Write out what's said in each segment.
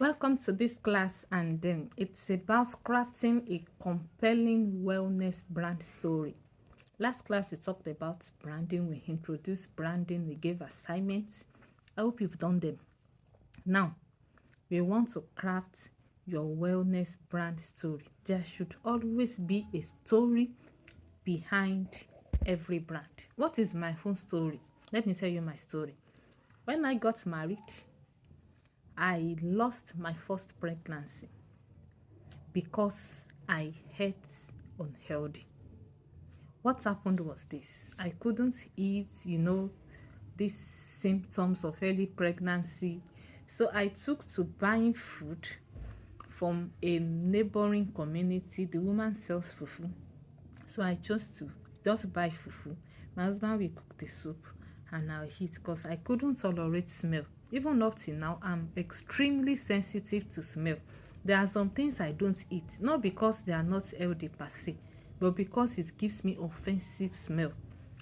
Welcome to this class, and it's about crafting a compelling wellness brand story. Last class we talked about branding, we introduced branding, we gave assignments. I hope you've done them. Now, we want to craft your wellness brand story. There should always be a story behind every brand. What is my own story? Let me tell you my story. When I got married, I lost my first pregnancy because I ate unhealthy. What happened was this: I couldn't eat, these symptoms of early pregnancy. So I took to buying food from a neighboring community. The woman sells fufu. So I chose to just buy fufu. My husband will cook the soup and I'll eat because I couldn't tolerate smell. Even up till now, I'm extremely sensitive to smell. There are some things I don't eat, not because they are not healthy per se, but because it gives me offensive smell.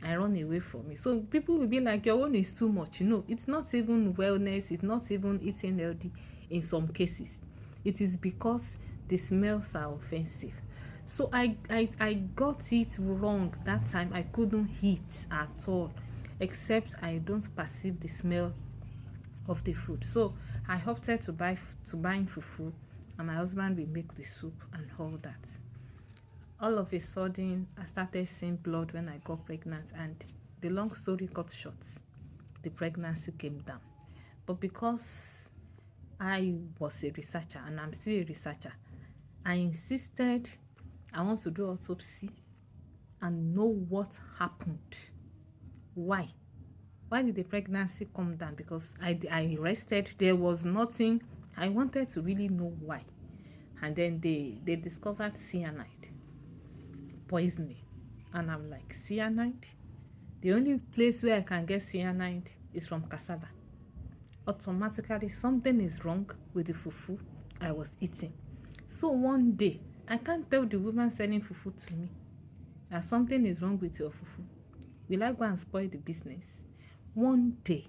I run away from it. So people will be like, your own is too much. It's not even wellness, it's not even eating healthy in some cases. It is because the smells are offensive. So I got it wrong that time. I couldn't eat at all, except I don't perceive the smell of the food. So I opted to buying fufu, and my husband will make the soup and all that. All of a sudden, I started seeing blood when I got pregnant, and the long story cut short, the pregnancy came down. But because I was a researcher and I'm still a researcher, I insisted I want to do autopsy and know what happened. Why? Why did the pregnancy come down? Because I rested. There was nothing. I wanted to really know why. And then they discovered cyanide poisoning. And I'm like, cyanide? The only place where I can get cyanide is from cassava. Automatically, something is wrong with the fufu I was eating. So one day, I can't tell the woman selling fufu to me that something is wrong with your fufu. Will I go and spoil the business? One day,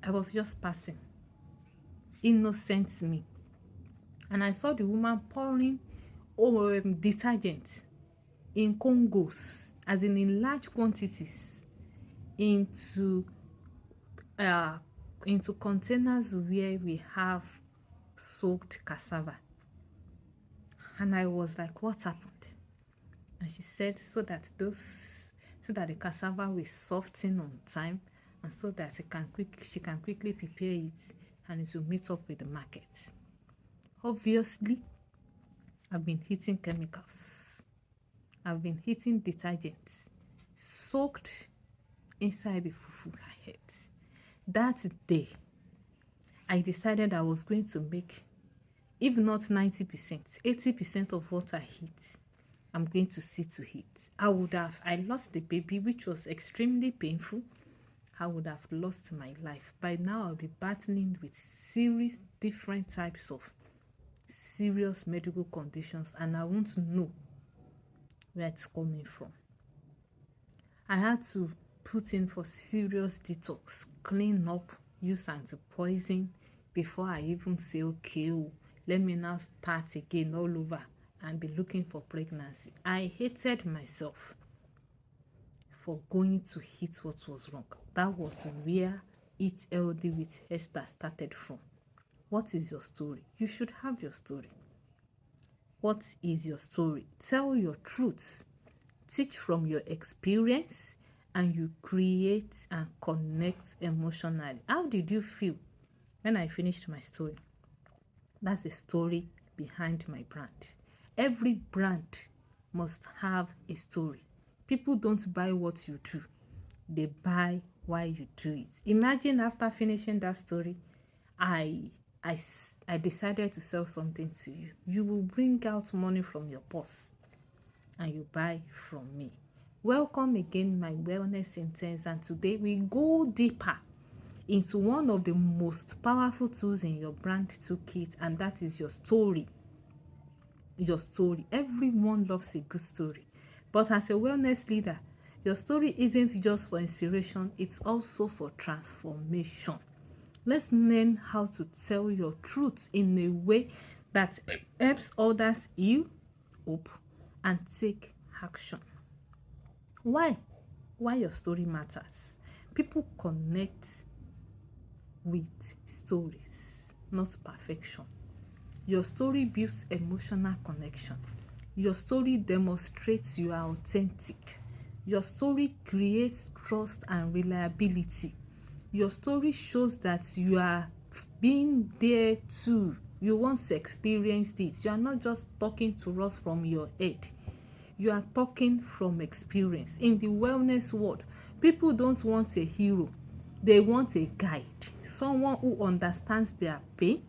I was just passing, innocent me, and I saw the woman pouring detergent in Congos, as in large quantities, into uh, into containers where we have soaked cassava. And I was like, what happened? And she said, so that the cassava will soften on time, and so that she can quickly prepare it and it will meet up with the market. Obviously, I've been hitting chemicals. I've been hitting detergents soaked inside the fufu I ate. That day, I decided I was going to make, if not 90%, 80% of what I eat, I'm going to see to it. I lost the baby, which was extremely painful. I would have lost my life. By now, I'll be battling with serious, different types of serious medical conditions, and I want to know where it's coming from. I had to put in for serious detox, clean up, use anti-poison before I even say, okay, let me now start again all over and be looking for pregnancy. I hated myself for going to hit what was wrong. That was where Eat Healthy with Esther started from. What is your story? You should have your story. What is your story? Tell your truth. Teach from your experience, and you create and connect emotionally. How did you feel when I finished my story? That's the story behind my brand. Every brand must have a story. People don't buy what you do, they buy why you do it. Imagine after finishing that story, I I I decided to sell something to you. You will bring out money from your purse and you buy from me. Welcome again, my wellness interns, and today we go deeper into one of the most powerful tools in your brand toolkit, and that is your story. Your story. Everyone loves a good story, but as a wellness leader, your story isn't just for inspiration, it's also for transformation. Let's learn how to tell your truth in a way that helps others heal, hope, and take action. Why? Why your story matters. People connect with stories, not perfection. Your story builds emotional connection. Your story demonstrates you are authentic. Your story creates trust and reliability. Your story shows that you are being there too. You once experienced it. You are not just talking to us from your head. You are talking from experience. In the wellness world, people don't want a hero. They want a guide, someone who understands their pain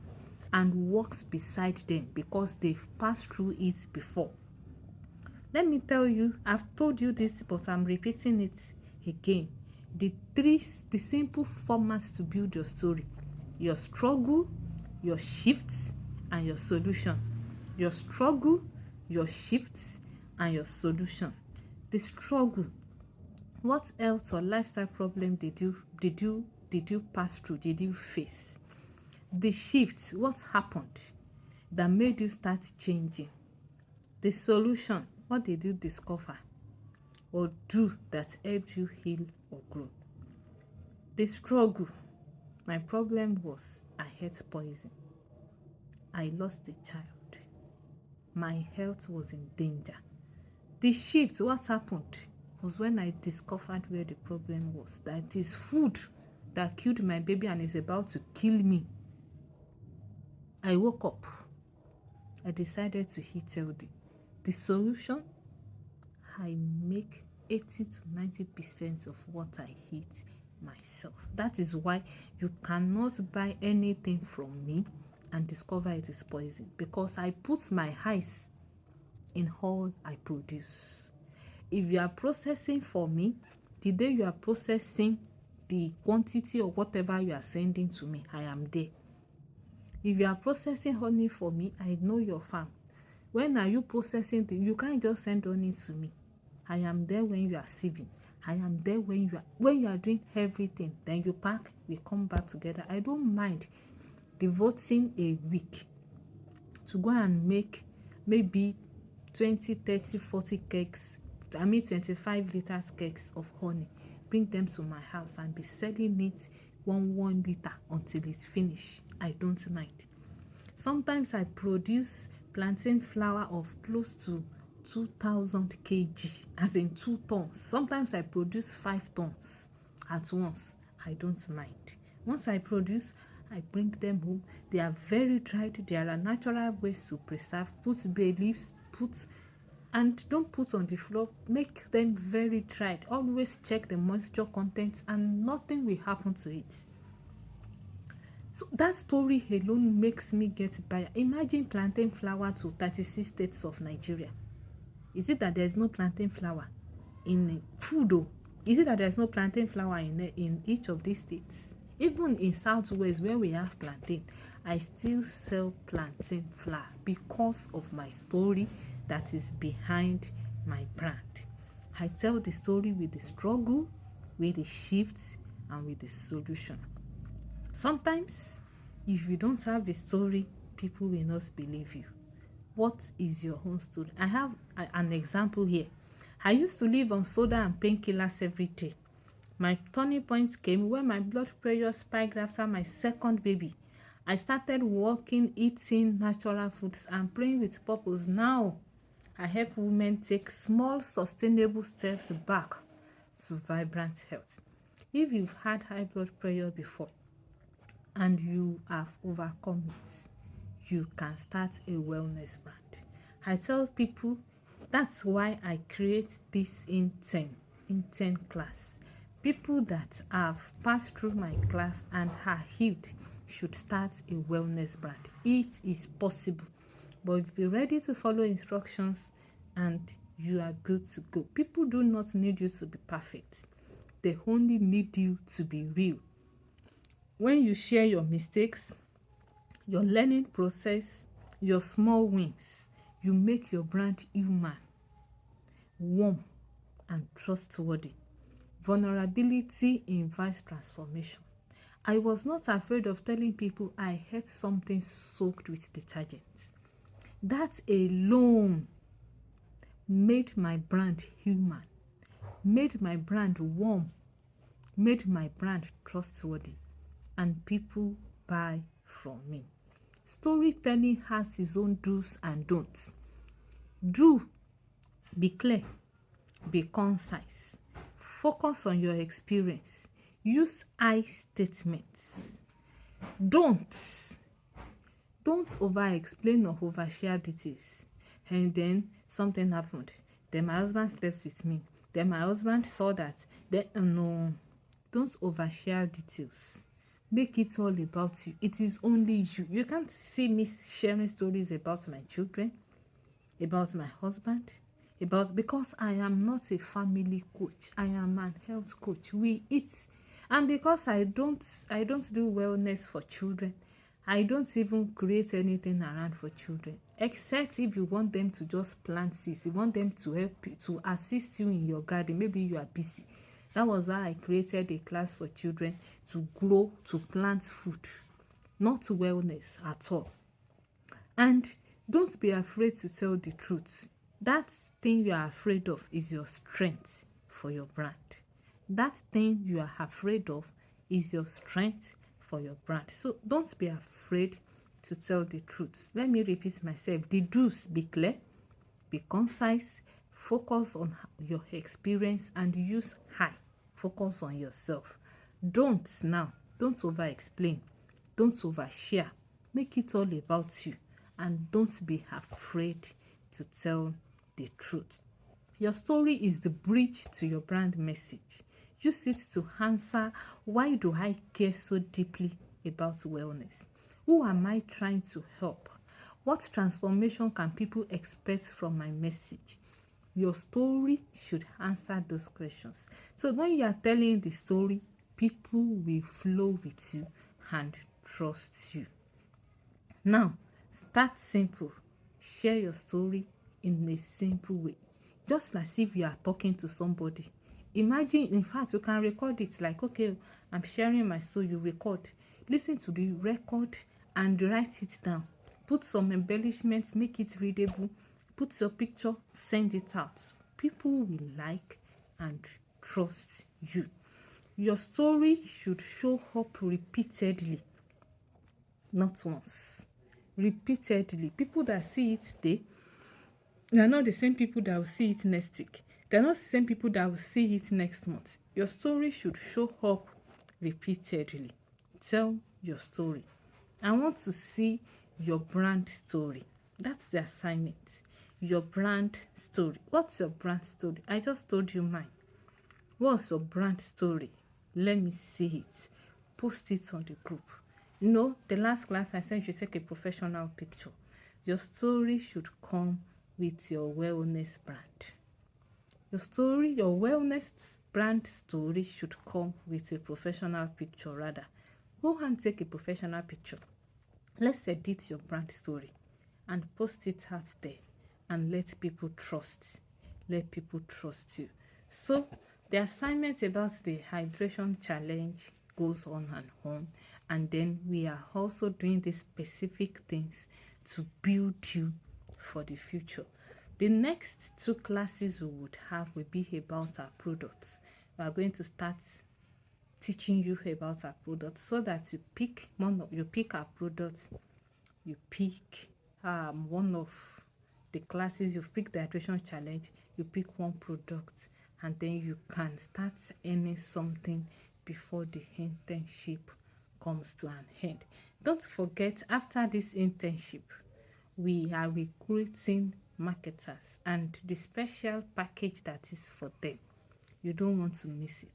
and walks beside them because they've passed through it before. Let me tell you, I've told you this, but I'm repeating it again. The simple formats to build your story: your struggle, your shifts, and your solution. Your struggle, your shifts, and your solution. The struggle: what health or lifestyle problem did you pass through? Did you face? The shift: what happened that made you start changing? The solution: what did you discover or do that helped you heal or grow? The struggle: my problem was I ate poison. I lost a child. My health was in danger. The shift: what happened was when I discovered where the problem was, that it is food that killed my baby and is about to kill me. I woke up. I decided to eat healthy. The solution: I make 80 to 90% of what I eat myself. That is why you cannot buy anything from me and discover it is poison, because I put my eyes in all I produce. If you are processing for me, the day you are processing the quantity or whatever you are sending to me, I am there. If you are processing honey for me, I know your farm. When are you processing you can't just send honey to me. I am there when you are sieving. I am there when you are doing everything. Then you pack, we come back together. I don't mind devoting a week to go and make maybe 20, 30, 40 cakes. 25 liters cakes of honey. Bring them to my house and be selling it 1 liter until it's finished. I don't mind. Sometimes I produce plantain flour of close to 2,000 kg, as in 2 tons. Sometimes I produce 5 tons at once. I don't mind. Once I produce, I bring them home. They are very dried. There are natural ways to preserve. Put bay leaves, and don't put on the floor. Make them very dried. Always check the moisture content and nothing will happen to it. So that story alone makes me get buyer. Imagine plantain flour to 36 states of Nigeria. Is it that there's no plantain flour in food though? Is it that there's no plantain flour in each of these states? Even in Southwest where we have plantain, I still sell plantain flour because of my story that is behind my brand. I tell the story with the struggle, with the shifts, and with the solution. Sometimes, if you don't have a story, people will not believe you. What is your own story? I have an example here. I used to live on soda and painkillers every day. My turning point came when my blood pressure spiked after my second baby. I started walking, eating natural foods, and praying with purpose. Now, I help women take small, sustainable steps back to vibrant health. If you've had high blood pressure before and you have overcome it, you can start a wellness brand. I tell people that's why I create this intern class. People that have passed through my class and are healed should start a wellness brand. It is possible, but be ready to follow instructions and you are good to go. People do not need you to be perfect. They only need you to be real. When you share your mistakes, your learning process, your small wins, you make your brand human, warm, and trustworthy. Vulnerability invites transformation. I was not afraid of telling people I had something soaked with detergent. That alone made my brand human, made my brand warm, made my brand trustworthy, and people buy from me. Storytelling has its own do's and don'ts. Do, be clear, be concise, focus on your experience, use I statements. Don't over explain or overshare details. And then something happened. Then my husband slept with me. Then my husband saw that. Then no, don't overshare details. Make it all about you. It is only you. You can't see me sharing stories about my children, about my husband, because I am not a family coach. I am an health coach. We eat, and because I don't do wellness for children. I don't even create anything around for children, except if you want them to just plant seeds. You want them to help you, to assist you in your garden. Maybe you are busy. That was why I created a class for children to grow, to plant food, not wellness at all. And don't be afraid to tell the truth. That thing you are afraid of is your strength for your brand. That thing you are afraid of is your strength for your brand. So don't be afraid to tell the truth. Let me repeat myself. The do's: be clear, be concise, focus on your experience, and use I. Focus on yourself. Don't over explain. Don't overshare. Make it all about you, and don't be afraid to tell the truth. Your story is the bridge to your brand message. Use it to answer, why do I care so deeply about wellness? Who am I trying to help? What transformation can people expect from my message? Your story should answer those questions. So when you are telling the story, people will flow with you and trust you. Now, start simple. Share your story in a simple way, just as if you are talking to somebody. Imagine, in fact, you can record it like, okay, I'm sharing my story, you record. Listen to the record and write it down. Put some embellishments, make it readable. Put your picture, send it out. People will like and trust you. Your story should show up repeatedly, not once. Repeatedly. People that see it today, they are not the same people that will see it next week. They are not the same people that will see it next month. Your story should show up repeatedly. Tell your story. I want to see your brand story. That's the assignment. Your brand story. What's your brand story? I just told you mine. What's your brand story? Let me see it. Post it on the group. The last class I said you should take a professional picture. Your story should come with your wellness brand. Your wellness brand story should come with a professional picture rather. Go and take a professional picture. Let's edit your brand story and post it out there and let people trust. Let people trust you. So the assignment about the hydration challenge goes on, and then we are also doing these specific things to build you for the future. The next 2 classes we would have will be about our products. We are going to start teaching you about our products so that you pick our products, you pick one of the classes, you pick the hydration challenge, you pick one product, and then you can start earning something before the internship comes to an end. Don't forget, after this internship, we are recruiting marketers, and the special package that is for them, you don't want to miss it.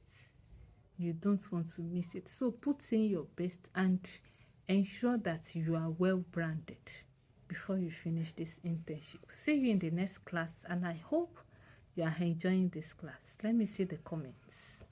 You don't want to miss it. So put in your best and ensure that you are well branded before you finish this internship. See you in the next class, and I hope you are enjoying this class. Let me see the comments.